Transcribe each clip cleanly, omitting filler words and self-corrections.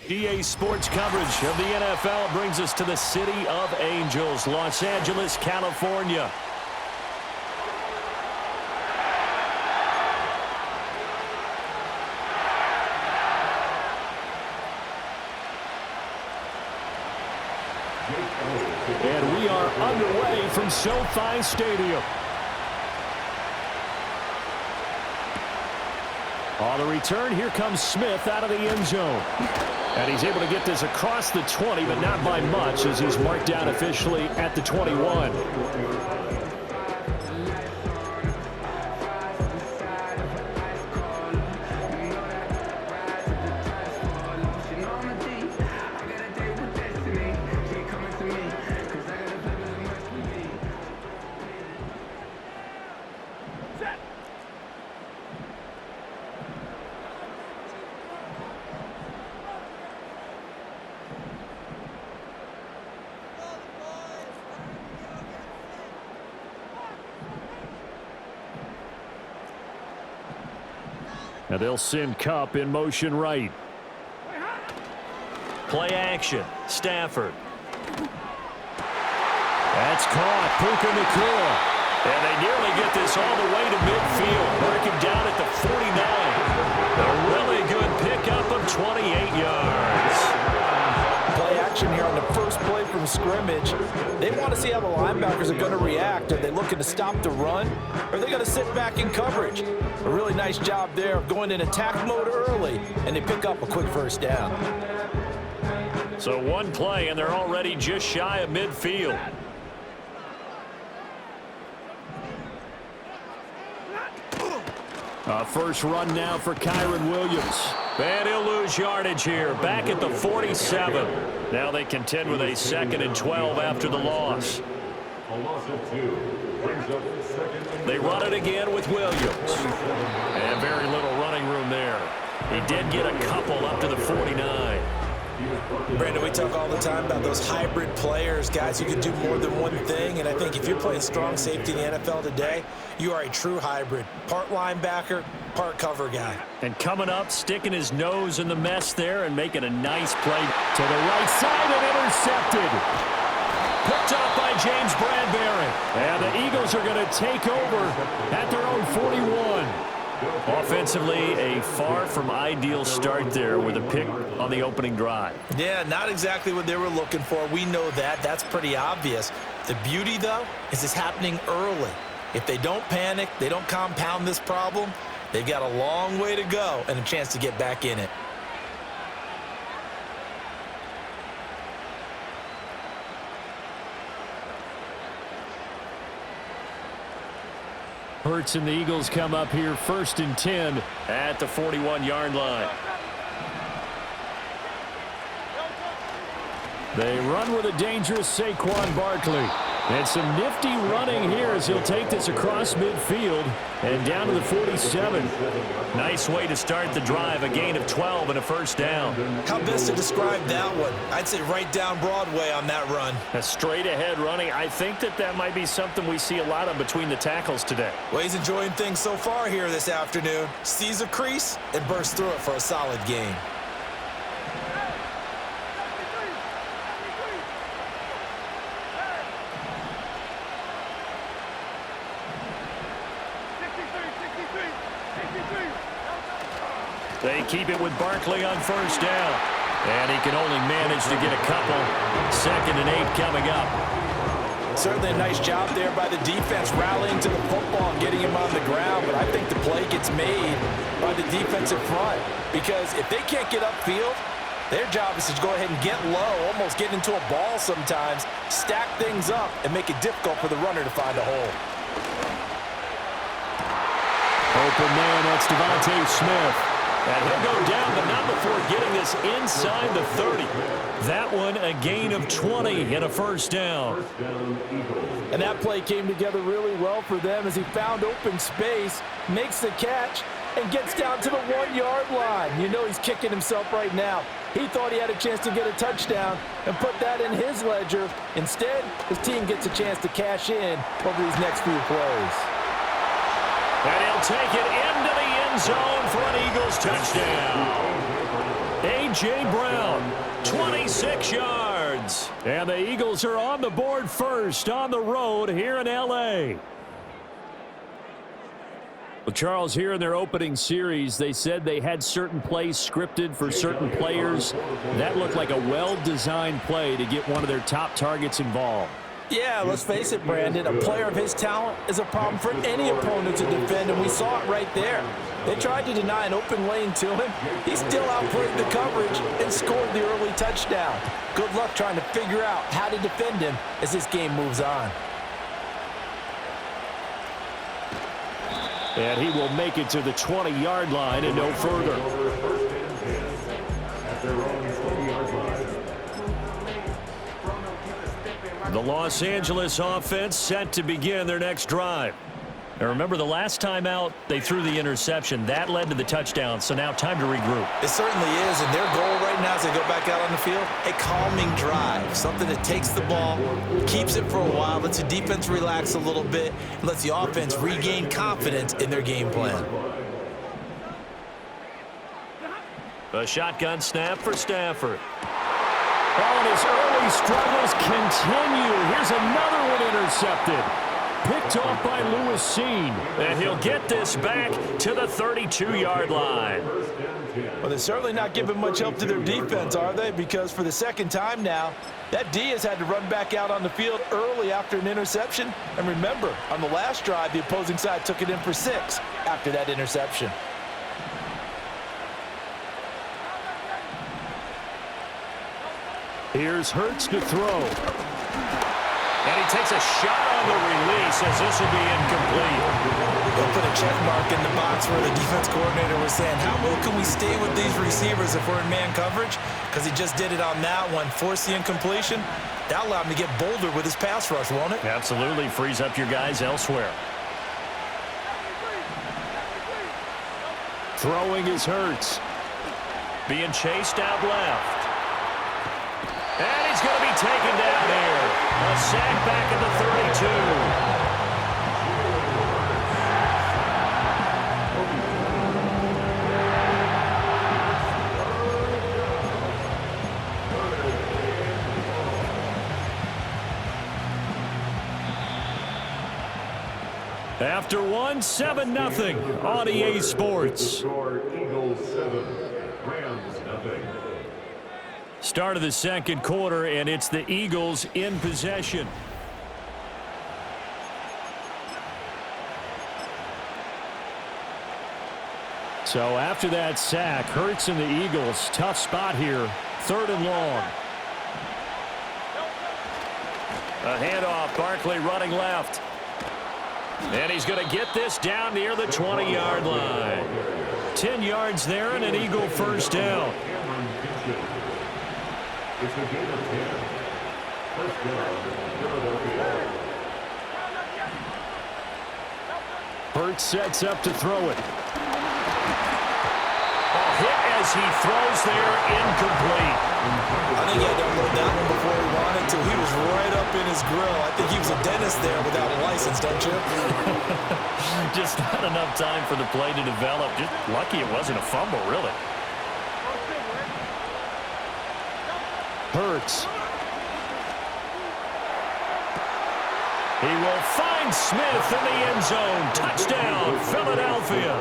EA Sports coverage of the NFL brings us to the City of Angels, Los Angeles, California. And we are underway from SoFi Stadium. On the return, here comes Smith out of the end zone. And he's able to get this across the 20, but not by much, as he's marked down officially at the 21. And they'll send Kupp in motion right. Play action. Stafford. That's caught. Puka Nacua. And they nearly get this all the way to midfield. Working down at the 49. A really good pickup of 28 yards. Play action here on the first play from scrimmage. They want to see how the linebackers are going to react. Are they looking to stop the run? Or are they going to sit back in coverage? A really nice job there of going in attack mode early, and they pick up a quick first down. So one play, and they're already just shy of midfield. First run now for Kyren Williams. And he'll lose yardage here, back at the 47. Now they contend with a 2nd and 12 after the loss. A loss of 2 brings up 2nd. They run it again with Williams. And very little running room there. He did get a couple up to the 49. Brandon, we talk all the time about those hybrid players, guys who can do more than one thing, and I think if you're playing strong safety in the NFL today, you are a true hybrid. Part linebacker, part cover guy. And coming up, sticking his nose in the mess there and making a nice play to the right side and intercepted. Picked up by James Bradbury. And the Eagles are going to take over at their own 41. Offensively, a far from ideal start there with a pick on the opening drive. Yeah, not exactly what they were looking for. We know that. That's pretty obvious. The beauty, though, is it's happening early. If they don't panic, they don't compound this problem, they've got a long way to go and a chance to get back in it. Hurts and the Eagles come up here 1st and 10 at the 41-yard line. They run with a dangerous Saquon Barkley. And some nifty running here as he'll take this across midfield and down to the 47. Nice way to start the drive, a gain of 12 and a first down. How best to describe that one? I'd say right down Broadway on that run. A straight ahead running. I think that might be something we see a lot of between the tackles today. Well, he's enjoying things so far here this afternoon. Sees a crease and bursts through it for a solid gain. They keep it with Barkley on first down. And he can only manage to get a couple. 2nd and 8 coming up. Certainly a nice job there by the defense rallying to the football and getting him on the ground. But I think the play gets made by the defensive front. Because if they can't get upfield, their job is to go ahead and get low, almost get into a ball sometimes, stack things up, and make it difficult for the runner to find a hole. Open man, that's Devontae Smith. And he'll go down, but not before getting this inside the 30. That one, a gain of 20 and a first down. And that play came together really well for them as he found open space, makes the catch, and gets down to the 1-yard line. You know he's kicking himself right now. He thought he had a chance to get a touchdown and put that in his ledger. Instead, his team gets a chance to cash in over these next few plays. And he'll take it into the end zone for an Eagles touchdown. A A.J. Brown, 26 yards. And the Eagles are on the board first on the road here in L.A. Well, Charles, here in their opening series, they said they had certain plays scripted for certain players. That looked like a well-designed play to get one of their top targets involved. Yeah, let's face it, Brandon. A player of his talent is a problem for any opponent to defend, and we saw it right there. They tried to deny an open lane to him. He still outplayed the coverage and scored the early touchdown. Good luck trying to figure out how to defend him as this game moves on. And he will make it to the 20-yard line and no further. The Los Angeles offense set to begin their next drive. Now remember, the last time out, they threw the interception. That led to the touchdown, so now time to regroup. It certainly is, and their goal right now as they go back out on the field, a calming drive, something that takes the ball, keeps it for a while, lets the defense relax a little bit, and lets the offense regain confidence in their game plan. A shotgun snap for Stafford. Oh, and his early struggles continue. Here's another one intercepted. Picked off by Lewis Cine. And he'll get this back to the 32-yard line. Well, they're certainly not giving much help to their defense, are they? Because for the second time now, that D has had to run back out on the field early after an interception. And remember, on the last drive, the opposing side took it in for 6 after that interception. Here's Hurts to throw. And he takes a shot on the release as this will be incomplete. They'll put a check mark in the box where the defense coordinator was saying, how well can we stay with these receivers if we're in man coverage? Because he just did it on that one, forced the incompletion. That allowed him to get bolder with his pass rush, won't it? Absolutely. Frees up your guys elsewhere. Throwing is Hurts. Being chased out left. And he's going to be taken down here. A sack back at the 32. After 7-0 on EA Sports. Eagles 7, Rams 0. Start of the second quarter, and it's the Eagles in possession. So after that sack, Hurts and the Eagles, tough spot here, 3rd and long. A handoff, Barkley running left. And he's going to get this down near the 20-yard line. 10 yards there and an Eagle first down. It's a game of 10. First down, Philadelphia. Hurts sets up to throw it. A hit as he throws there, incomplete. I think he had to unload that one before he wanted to. He was right up in his grill. I think he was a dentist there without a license, don't you? Just not enough time for the play to develop. Just lucky it wasn't a fumble, really. Hurts. He will find Smith in the end zone. Touchdown, Philadelphia.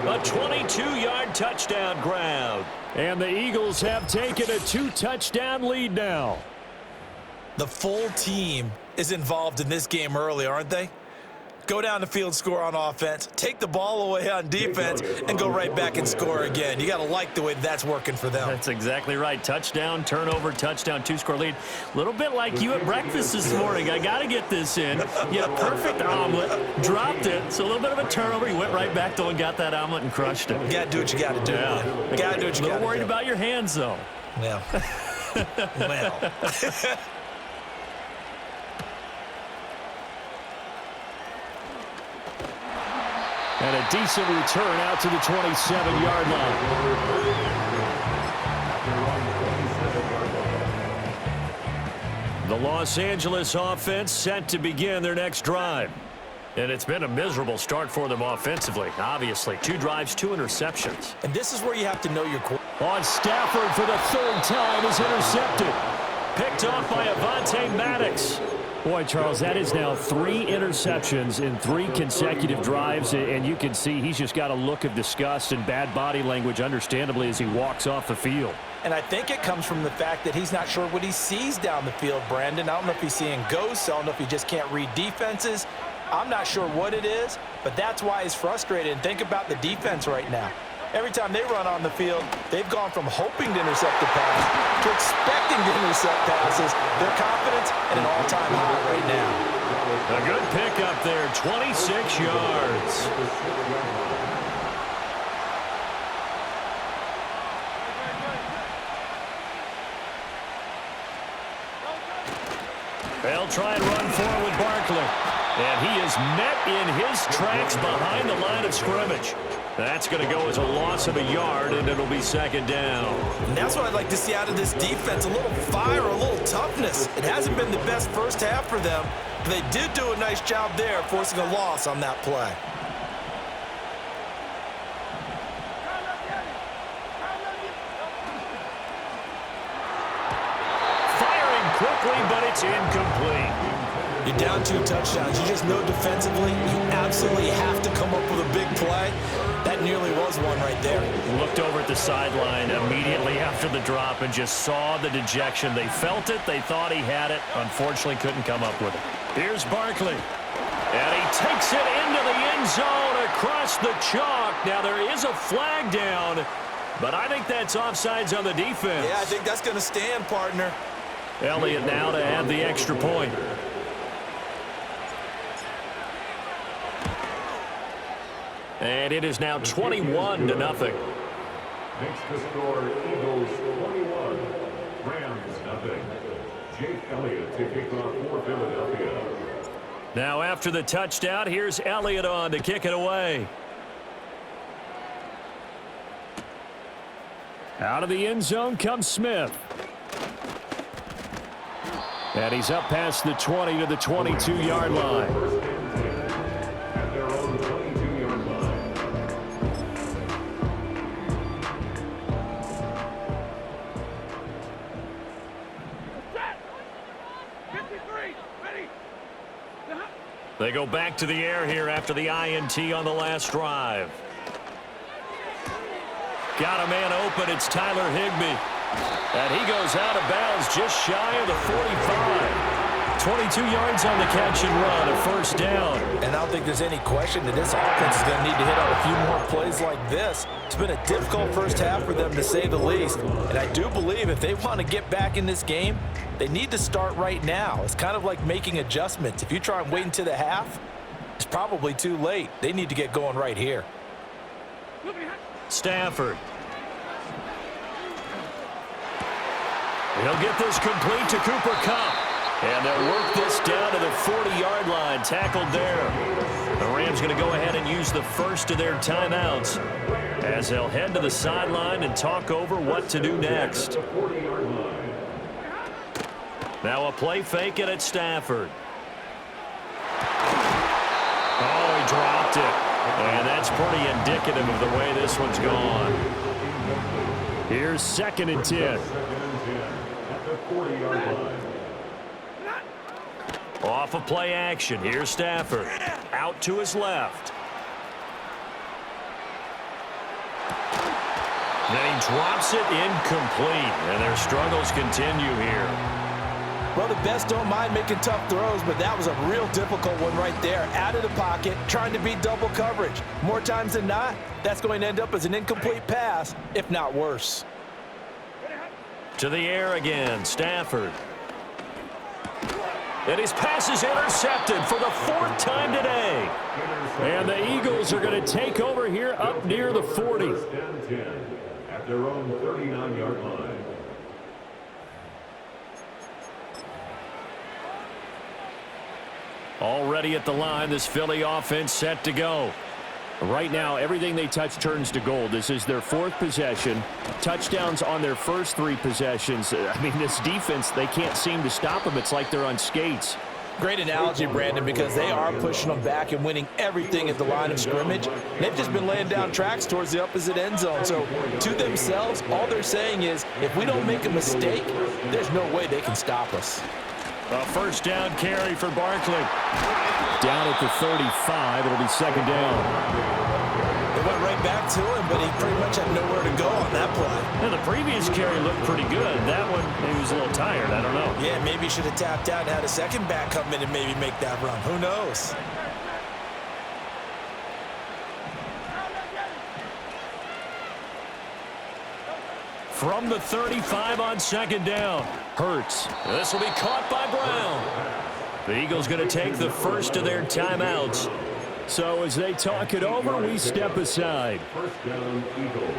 A 22-yard touchdown grab. And the Eagles have taken a 2-touchdown lead now. The full team is involved in this game early, aren't they? Go down the field, score on offense, take the ball away on defense, and go right back and score again. You got to like the way that's working for them. That's exactly right. Touchdown, turnover, touchdown, 2-score lead. A little bit like you at breakfast this morning. I got to get this in. You had a perfect omelet, dropped it. So a little bit of a turnover. You went right back, though, and got that omelet and crushed it. You got to do what you got to do. Yeah. You got to do what you got to do. A little worried about your hands, though. Well. Well. And a decent return out to the 27-yard line. The Los Angeles offense set to begin their next drive. And it's been a miserable start for them offensively, obviously. 2 drives, 2 interceptions. And this is where you have to know your quarterback. On Stafford for the third time is intercepted. Picked off by Avonte Maddox. Boy, Charles, that is now 3 interceptions in 3 consecutive drives, and you can see he's just got a look of disgust and bad body language, understandably, as he walks off the field. And I think it comes from the fact that he's not sure what he sees down the field, Brandon. I don't know if he's seeing ghosts. I don't know if he just can't read defenses. I'm not sure what it is, but that's why he's frustrated. And think about the defense right now. Every time they run on the field, they've gone from hoping to intercept the pass to expecting to intercept passes. Their confidence at an all-time high right now. A good pickup there, 26 yards. They'll try and run forward with Barkley. And he is met in his tracks behind the line of scrimmage. That's going to go as a loss of a yard, and it'll be second down. And that's what I'd like to see out of this defense, a little fire, a little toughness. It hasn't been the best first half for them, but they did do a nice job there, forcing a loss on that play. Firing quickly, but it's incomplete. You're down 2 touchdowns. You just know defensively you absolutely have to come up with a big play. That nearly was one right there. Looked over at the sideline immediately after the drop and just saw the dejection. They felt it. They thought he had it. Unfortunately, couldn't come up with it. Here's Barkley. And he takes it into the end zone across the chalk. Now, there is a flag down, but I think that's offsides on the defense. Yeah, I think that's going to stand, partner. Elliott now to add the extra point. And it is now 21-0. Makes the score Eagles 21, Rams nothing. Jake Elliott to kick off for Philadelphia. Now after the touchdown, here's Elliott on to kick it away. Out of the end zone comes Smith. And he's up past the 20 to the 22-yard line. At their own 22-yard line. They go back to the air here after the INT on the last drive. Got a man open. It's Tyler Higbee. And he goes out of bounds just shy of the 45. 22 yards on the catch and run, a first down. And I don't think there's any question that this offense is going to need to hit on a few more plays like this. It's been a difficult first half for them, to say the least. And I do believe if they want to get back in this game, they need to start right now. It's kind of like making adjustments. If you try and wait until the half, it's probably too late. They need to get going right here. Stafford. He'll get this complete to Cooper Kupp. And they'll work this down to the 40-yard line, tackled there. The Rams going to go ahead and use the first of their timeouts as they'll head to the sideline and talk over what to do next. Now a play fake it at Stafford. Oh, he dropped it. And that's pretty indicative of the way this one's gone. Here's 2nd and 10. At the 40-yard line. Off of play action. Here's Stafford. Out to his left. Then he drops it incomplete. And their struggles continue here. Well, the best don't mind making tough throws, but that was a real difficult one right there. Out of the pocket, trying to beat double coverage. More times than not, that's going to end up as an incomplete pass, if not worse. To the air again, Stafford. And his pass is intercepted for the 4th time today. And the Eagles are going to take over here up near the 40. First and 10 at their own 39-yard line. Already at the line, this Philly offense set to go. Right now, everything they touch turns to gold. This is their 4th possession. Touchdowns on their first 3 possessions. I mean, this defense, they can't seem to stop them. It's like they're on skates. Great analogy, Brandon, because they are pushing them back and winning everything at the line of scrimmage. They've just been laying down tracks towards the opposite end zone. So to themselves, all they're saying is, if we don't make a mistake, there's no way they can stop us. A first down carry for Barkley. Down at the 35, it'll be second down. They went right back to him, but he pretty much had nowhere to go on that play. Yeah, the previous carry looked pretty good. That one, maybe he was a little tired. I don't know. Yeah, maybe he should have tapped out and had a second back come in and maybe make that run. Who knows? From the 35 on second down. Hurts. This will be caught by Brown. The Eagles going to take the first of their timeouts. So as they talk it over, we step aside. First down, Eagles.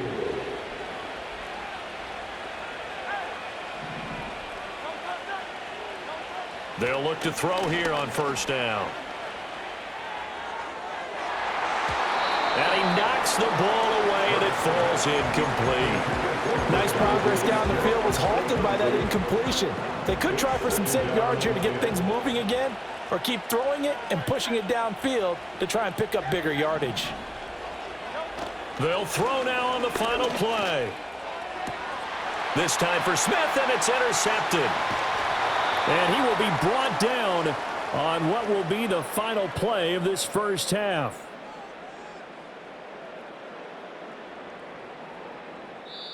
They'll look to throw here on first down. And he knocks the ball away, and it falls incomplete. Nice progress down the field was halted by that incompletion. They could try for some safe yards here to get things moving again, or keep throwing it and pushing it downfield to try and pick up bigger yardage. They'll throw now on the final play. This time for Smith, and it's intercepted. And he will be brought down on what will be the final play of this first half.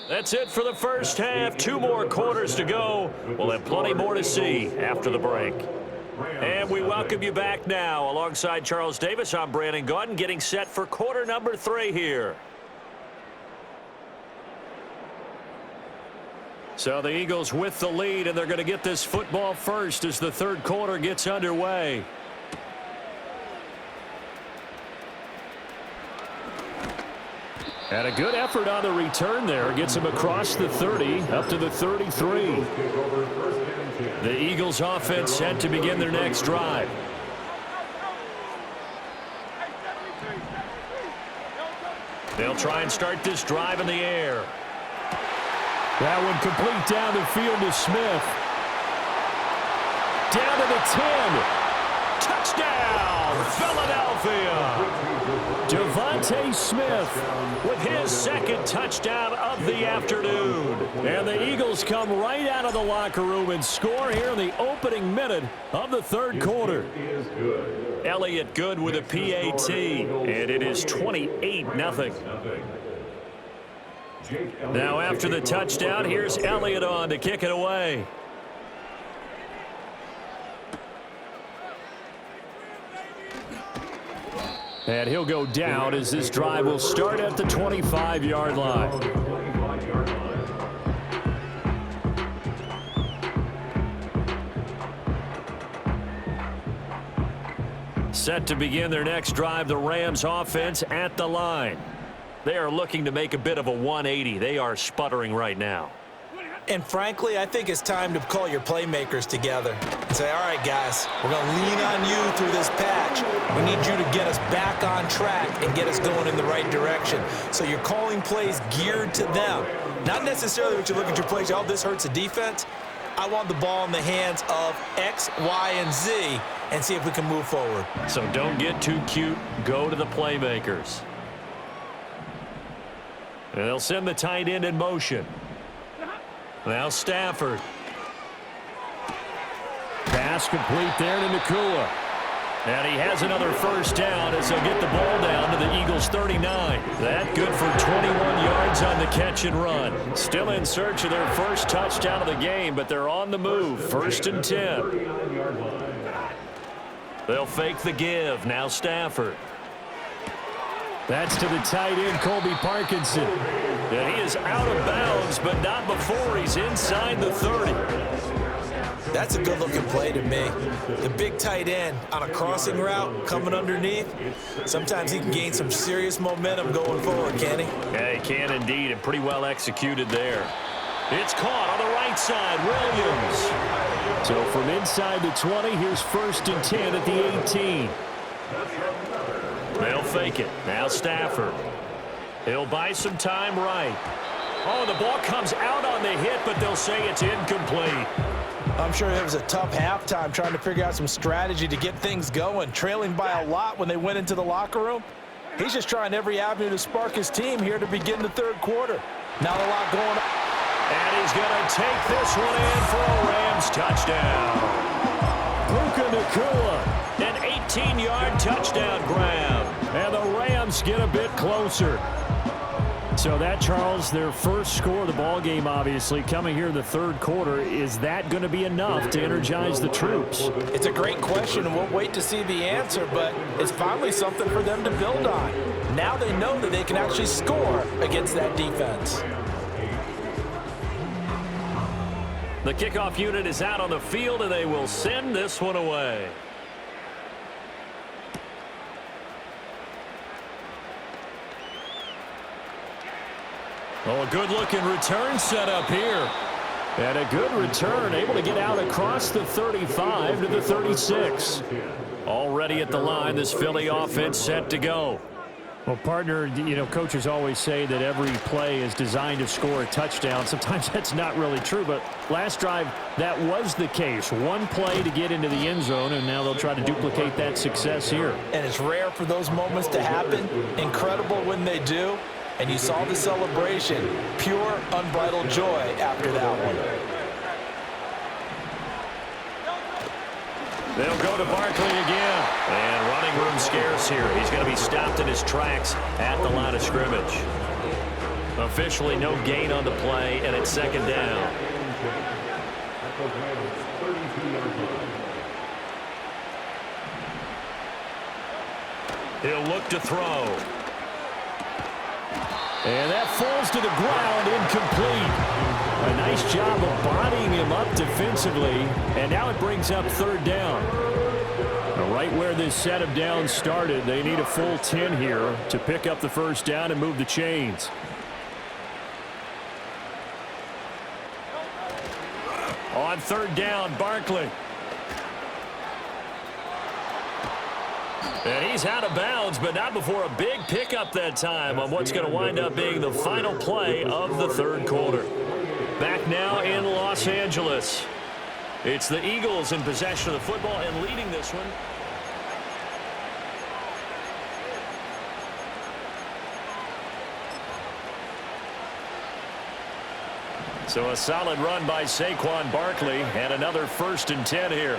That's it for the first half. 2 more quarters to go. We'll have plenty more to see after the break. And we welcome you back now. Alongside Charles Davis, I'm Brandon Gaudin, getting set for quarter number 3 here. So the Eagles with the lead, and they're going to get this football first as the third quarter gets underway. And a good effort on the return there. Gets him across the 30, up to the 33. The Eagles offense set to begin their next drive. They'll try and start this drive in the air. That one complete down the field to Smith. Down to the 10. Touchdown, Philadelphia. Devontae Smith with his second touchdown of the afternoon. And the Eagles come right out of the locker room and score here in the opening minute of the third quarter. Elliott Good with a PAT, and it is 28-0. Now after the touchdown, here's Elliott on to kick it away. And he'll go down as this drive will start at the 25-yard line. Set to begin their next drive, the Rams offense at the line. They are looking to make a bit of a 180. They are sputtering right now. And frankly, I think it's time to call your playmakers together and say, all right, guys, we're going to lean on you through this patch. We need you to get us back on track and get us going in the right direction. So you're calling plays geared to them. Not necessarily what you look at your plays, oh, this hurts the defense. I want the ball in the hands of X, Y, and Z and see if we can move forward. So don't get too cute. Go to the playmakers. And they'll send the tight end in motion. Now Stafford. Pass complete there to Nacua. And he has another first down as they'll get the ball down to the Eagles' 39. That good for 21 yards on the catch and run. Still in search of their first touchdown of the game, but they're on the move. 1st and 10. They'll fake the give. Now Stafford. That's to the tight end, Colby Parkinson. And he is out of bounds, but not before he's inside the 30. That's a good-looking play to me. The big tight end on a crossing route coming underneath. Sometimes he can gain some serious momentum going forward, can he? Yeah, he can indeed, and pretty well executed there. It's caught on the right side, Williams. So from inside the 20, here's 1st and 10 at the 18. They'll fake it. Now Stafford. He'll buy some time right. Oh, the ball comes out on the hit, but they'll say it's incomplete. I'm sure it was a tough halftime trying to figure out some strategy to get things going, trailing by a lot when they went into the locker room. He's just trying every avenue to spark his team here to begin the third quarter. Not a lot going on. And he's going to take this one in for a Rams touchdown. Puka Nacua, an 18-yard touchdown grab. And the Rams get a bit closer. So that, Charles, their first score of the ball game, obviously, coming here in the third quarter. Is that going to be enough to energize the troops? It's a great question, and we'll wait to see the answer, but it's finally something for them to build on. Now they know that they can actually score against that defense. The kickoff unit is out on the field, and they will send this one away. Oh, a good-looking return set up here. And a good return, able to get out across the 35 to the 36. Already at the line, this Philly offense set to go. Well, partner, you know, coaches always say that every play is designed to score a touchdown. Sometimes that's not really true, but last drive, that was the case. One play to get into the end zone, and now they'll try to duplicate that success here. And it's rare for those moments to happen. Incredible when they do. And you saw the celebration. Pure, unbridled joy after that one. They'll go to Barkley again. And running room scarce here. He's going to be stopped in his tracks at the line of scrimmage. Officially no gain on the play, and it's second down. He'll look to throw. And that falls to the ground, incomplete. A nice job of bodying him up defensively, and now it brings up third down. Now, right where this set of downs started, they need a full 10 here to pick up the first down and move the chains. On third down, Barkley. And he's out of bounds, but not before a big pickup that time on what's going to wind up being the final play of the third quarter. Back now in Los Angeles. It's the Eagles in possession of the football and leading this one. So a solid run by Saquon Barkley and another 1st and 10 here.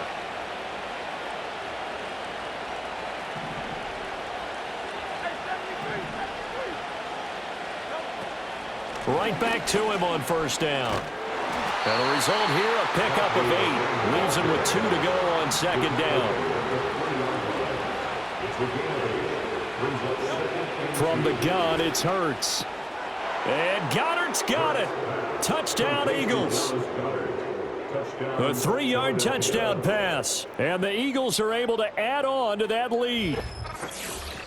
Right back to him on first down. And the result here, a pickup of 8. Leaves him with 2 to go on second down. From the gun, it's Hurts. And Goddard's got it. Touchdown, Eagles. A 3-yard touchdown pass. And the Eagles are able to add on to that lead.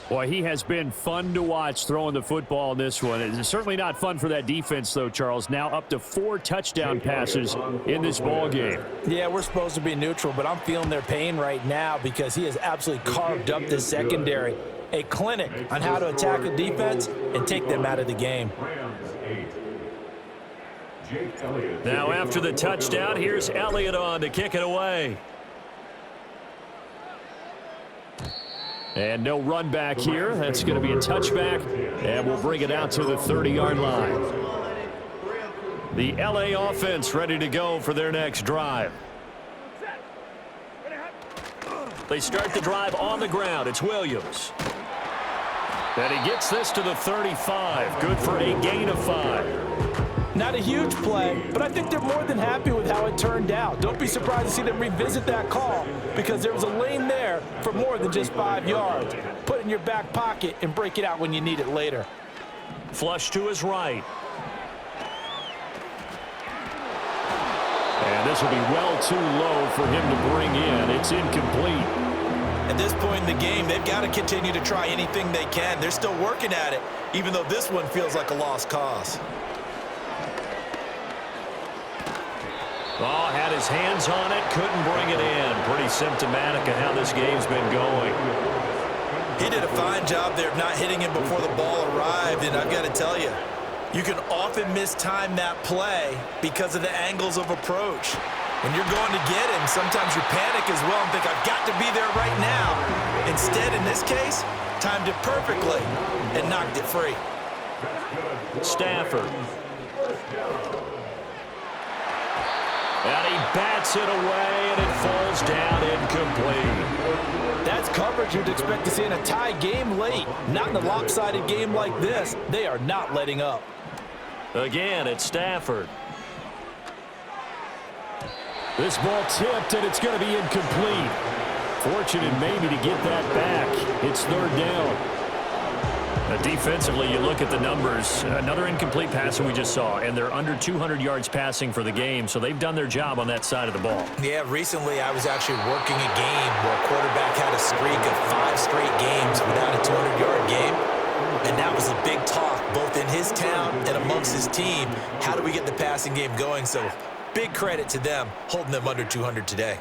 Boy, he has been fun to watch throwing the football in this one. It's certainly not fun for that defense, though, Charles. Now up to 4 touchdown passes in this ball game. Yeah, we're supposed to be neutral, but I'm feeling their pain right now because he has absolutely carved up this secondary. A clinic on how to attack the defense and take them out of the game. Now after the touchdown, here's Elliott on to kick it away. And no run back here. That's going to be a touchback. And we'll bring it out to the 30-yard line. The LA offense ready to go for their next drive. They start the drive on the ground. It's Williams. And he gets this to the 35. Good for a gain of 5. Not a huge play, but I think they're more than happy with how it turned out. Don't be surprised to see them revisit that call because there was a lane there for more than just 5 yards. Put it in your back pocket and break it out when you need it later. Flush to his right. And this will be well too low for him to bring in. It's incomplete. At this point in the game, they've got to continue to try anything they can. They're still working at it, even though this one feels like a lost cause. Oh, had his hands on it, couldn't bring it in. Pretty symptomatic of how this game's been going. He did a fine job there of not hitting him before the ball arrived, and I've got to tell you, you can often mistime that play because of the angles of approach. When you're going to get him, sometimes you panic as well and think, I've got to be there right now. Instead, in this case, timed it perfectly and knocked it free. Stafford. And he bats it away, and it falls down incomplete. That's coverage you'd expect to see in a tie game late. Not in a lopsided game like this. They are not letting up. Again, it's Stafford. This ball tipped, and it's going to be incomplete. Fortunate maybe to get that back. It's third down. Defensively, you look at the numbers. Another incomplete pass that we just saw, and they're under 200 yards passing for the game, so they've done their job on that side of the ball. Yeah, recently I was actually working a game where a quarterback had a streak of 5 straight games without a 200-yard game, and that was a big talk, both in his town and amongst his team. How do we get the passing game going? So big credit to them, holding them under 200 today.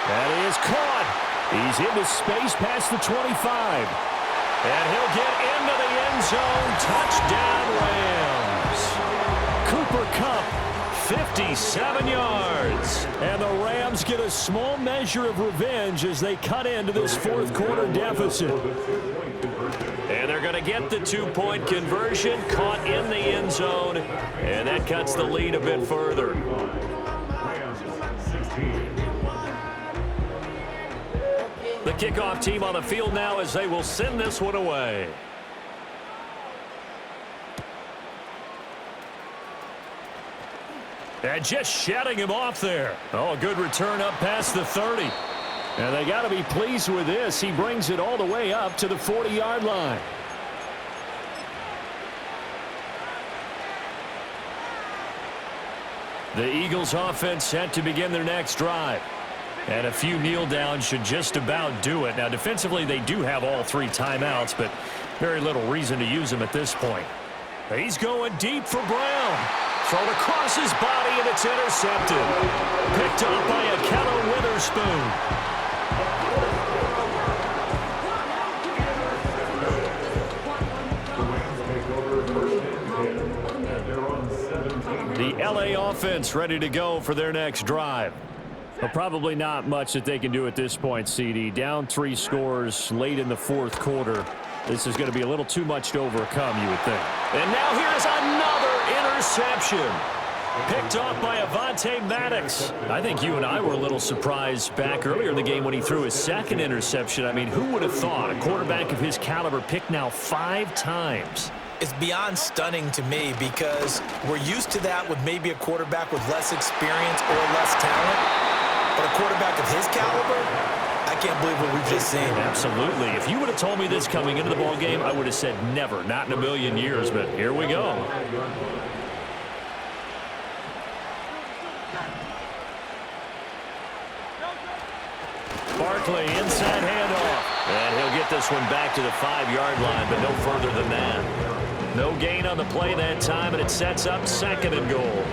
That is caught. He's into space past the 25. And he'll get into the end zone. Touchdown, Rams. Cooper Kupp, 57 yards. And the Rams get a small measure of revenge as they cut into this fourth quarter deficit. And they're going to get the 2-point conversion, caught in the end zone. And that cuts the lead a bit further. The kickoff team on the field now as they will send this one away. And just shutting him off there. Oh, a good return up past the 30. And they got to be pleased with this. He brings it all the way up to the 40-yard line. The Eagles offense set to begin their next drive. And a few kneel downs should just about do it. Now, defensively, they do have all 3 timeouts, but very little reason to use them at this point. He's going deep for Brown. Thrown across his body, and it's intercepted. Picked up by Ahkello Witherspoon. The LA offense ready to go for their next drive. Well, probably not much that they can do at this point, CD. Down 3 scores late in the fourth quarter. This is going to be a little too much to overcome, you would think. And now here's another interception. Picked off by Avonte Maddox. I think you and I were a little surprised back earlier in the game when he threw his second interception. I mean, who would have thought a quarterback of his caliber picked now 5 times? It's beyond stunning to me because we're used to that with maybe a quarterback with less experience or less talent. But a quarterback of his caliber, I can't believe what we've just seen. Absolutely. If you would have told me this coming into the ballgame, I would have said never, not in a million years, but here we go. Barkley, inside handoff. And he'll get this one back to the 5-yard line, but no further than that. No gain on the play that time, and it sets up 2nd and goal.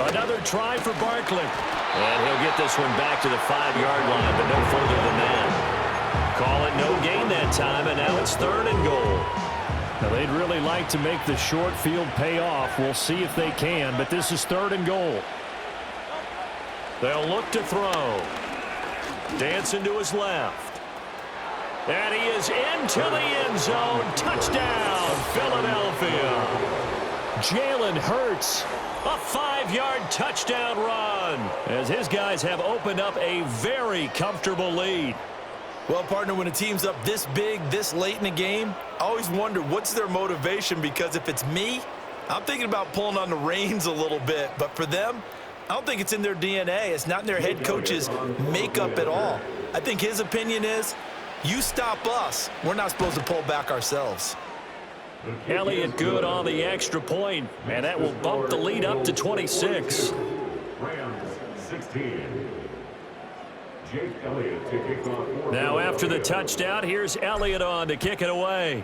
Another try for Barkley. And he'll get this one back to the 5-yard line, but no further than that. Call it no gain that time, and now it's 3rd and goal. Now, they'd really like to make the short field pay off. We'll see if they can, but this is 3rd and goal. They'll look to throw. Dancing to his left. And he is into the end zone. Touchdown, Philadelphia. Jalen Hurts. A 5-yard touchdown run as his guys have opened up a very comfortable lead. Well, partner, when a team's up this big, this late in the game, I always wonder what's their motivation, because if it's me, I'm thinking about pulling on the reins a little bit. But for them, I don't think it's in their DNA. It's not in their head coach's makeup at all. I think his opinion is, you stop us, we're not supposed to pull back ourselves. Elliott good on the extra point, and that will bump the lead up to 26. Rams 16. Jake Elliott to kick off. Now after the touchdown, here's Elliott on to kick it away.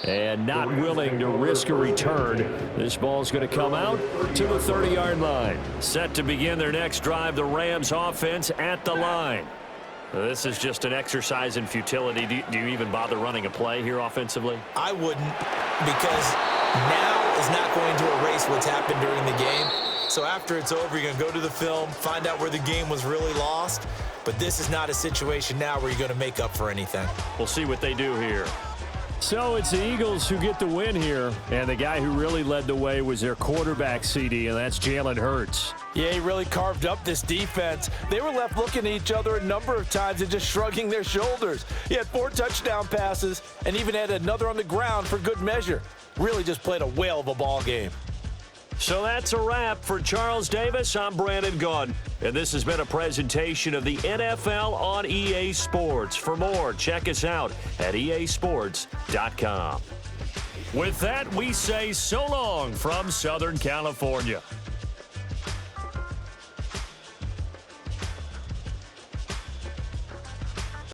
And not willing to risk a return. This ball's going to come out to the 30-yard line. Set to begin their next drive, the Rams offense at the line. This is just an exercise in futility. Do you even bother running a play here offensively? I wouldn't, because now is not going to erase what's happened during the game. So after it's over, you're going to go to the film, find out where the game was really lost. But this is not a situation now where you're going to make up for anything. We'll see what they do here. So it's the Eagles who get the win here, and the guy who really led the way was their quarterback, CD, and that's Jalen Hurts. Yeah, he really carved up this defense. They were left looking at each other a number of times and just shrugging their shoulders. He had 4 touchdown passes and even had another on the ground for good measure. Really just played a whale of a ball game. So that's a wrap for Charles Davis. I'm Brandon Gaudin, and this has been a presentation of the NFL on EA Sports. For more, check us out at easports.com. With that, we say so long from Southern California.